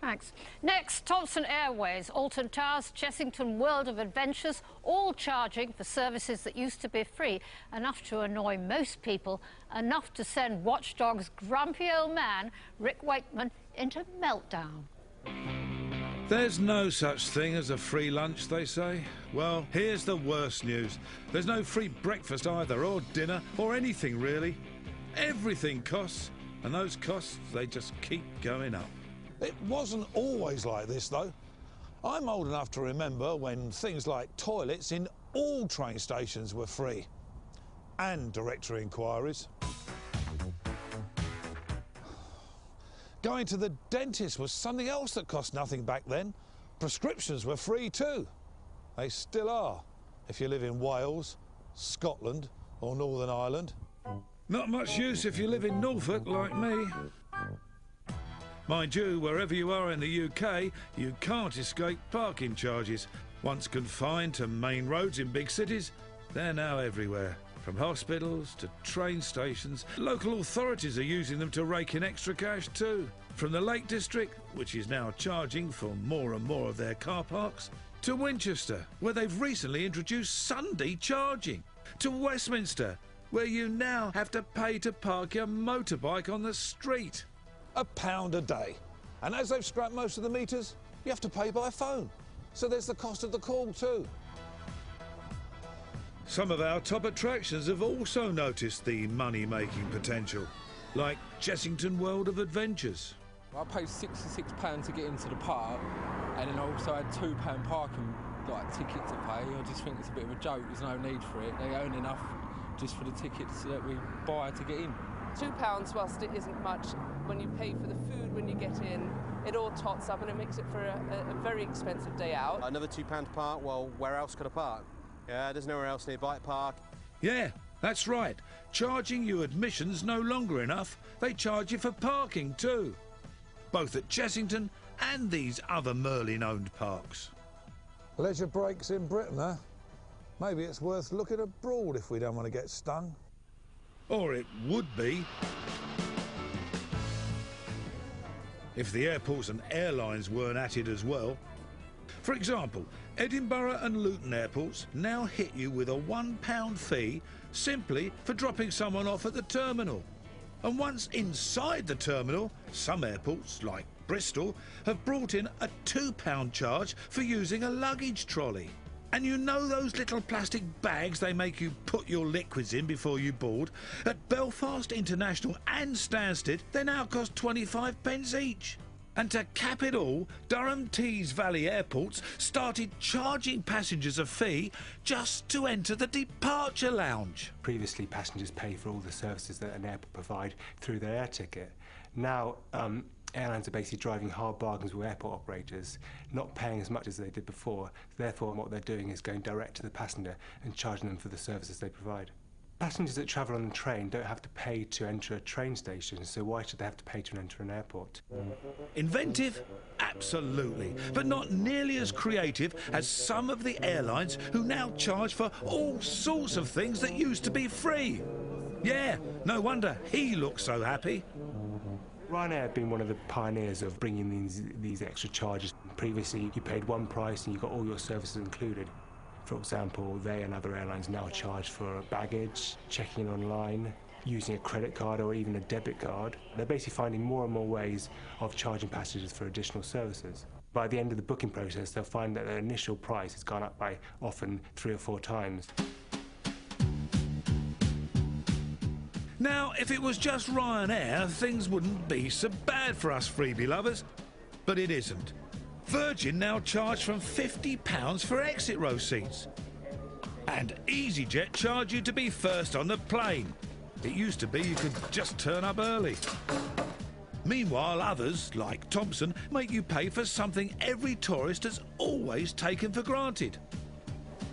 Thanks. Next, Thomson Airways, Alton Towers, Chessington World of Adventures, all charging for services that used to be free, enough to annoy most people, enough to send Watchdog's grumpy old man, Rick Wakeman, into meltdown. There's no such thing as a free lunch, they say. Well, here's the worst news. There's no free breakfast either, or dinner, or anything really. Everything costs, and those costs, they just keep going up. It wasn't always like this, though. I'm old enough to remember when things like toilets in all train stations were free. And directory inquiries. Going to the dentist was something else that cost nothing back then. Prescriptions were free too. They still are, if you live in Wales, Scotland or Northern Ireland. Not much use if you live in Norfolk like me. Mind you, wherever you are in the UK, you can't escape parking charges. Once confined to main roads in big cities, they're now everywhere. From hospitals to train stations, local authorities are using them to rake in extra cash too. From the Lake District, which is now charging for more and more of their car parks, to Winchester, where they've recently introduced Sunday charging, to Westminster, where you now have to pay to park your motorbike on the street. £1 a day. And as they've scrapped most of the meters, you have to pay by phone. So there's the cost of the call too. Some of our top attractions have also noticed the money-making potential, like Chessington World of Adventures. I paid £66 to get into the park, and then I also had £2 parking ticket to pay. I just think it's a bit of a joke. There's no need for it. They own enough just for the tickets that we buy to get in. £2, whilst it isn't much, when you pay for the food when you get in, it all tots up and it makes it for a very expensive day out. Another £2 to park, well, where else could I park? Yeah, there's nowhere else nearby to park. Yeah, that's right. Charging you admission's no longer enough. They charge you for parking too. Both at Chessington and these other Merlin-owned parks. Leisure breaks in Britain, huh? Maybe it's worth looking abroad if we don't want to get stung. Or it would be. If the airports and airlines weren't at it as well. For example, Edinburgh and Luton airports now hit you with a £1 fee simply for dropping someone off at the terminal. And once inside the terminal, some airports, like Bristol, have brought in a £2 charge for using a luggage trolley. And you know those little plastic bags they make you put your liquids in before you board? At Belfast International and Stansted, they now cost 25p each. And to cap it all, Durham Tees Valley airports started charging passengers a fee just to enter the departure lounge. Previously, passengers pay for all the services that an airport provide through their air ticket. Now, airlines are basically driving hard bargains with airport operators, not paying as much as they did before. Therefore, what they're doing is going direct to the passenger and charging them for the services they provide. Passengers that travel on the train don't have to pay to enter a train station, so why should they have to pay to enter an airport? Inventive? Absolutely. But not nearly as creative as some of the airlines who now charge for all sorts of things that used to be free. Yeah, no wonder he looks so happy. Ryanair have been one of the pioneers of bringing these extra charges. Previously, you paid one price and you got all your services included. For example, they and other airlines now charge for baggage, checking in online, using a credit card or even a debit card. They're basically finding more and more ways of charging passengers for additional services. By the end of the booking process, they'll find that their initial price has gone up by often 3 or 4 times. Now, if it was just Ryanair, things wouldn't be so bad for us freebie lovers. But it isn't. Virgin now charge from £50 for exit row seats. And EasyJet charge you to be first on the plane. It used to be you could just turn up early. Meanwhile, others, like Thomson, make you pay for something every tourist has always taken for granted.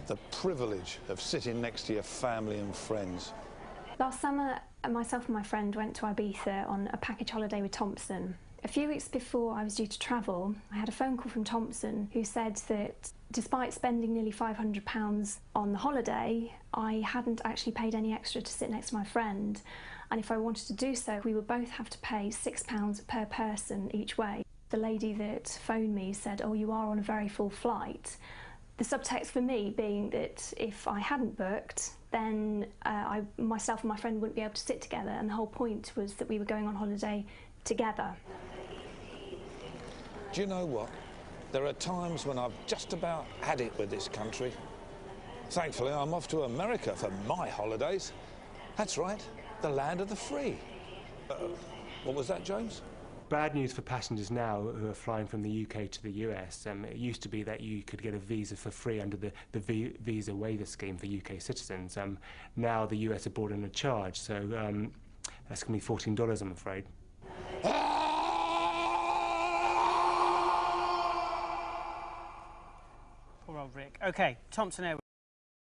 The privilege of sitting next to your family and friends. Last summer, myself and my friend went to Ibiza on a package holiday with Thomson. A few weeks before I was due to travel, I had a phone call from Thomson who said that despite spending nearly £500 on the holiday, I hadn't actually paid any extra to sit next to my friend. And if I wanted to do so, we would both have to pay £6 per person each way. The lady that phoned me said, "Oh, you are on a very full flight." The subtext for me being that if I hadn't booked, then myself and my friend wouldn't be able to sit together, and the whole point was that we were going on holiday together. Do you know what? There are times when I've just about had it with this country. Thankfully, I'm off to America for my holidays. That's right, the land of the free. What was that, James? Bad news for passengers now who are flying from the UK to the US. It used to be that you could get a visa for free under the visa waiver scheme for UK citizens. Now the US are brought in a charge, so that's going to be $14, I'm afraid. Poor old Rick. OK, Thompson Airways.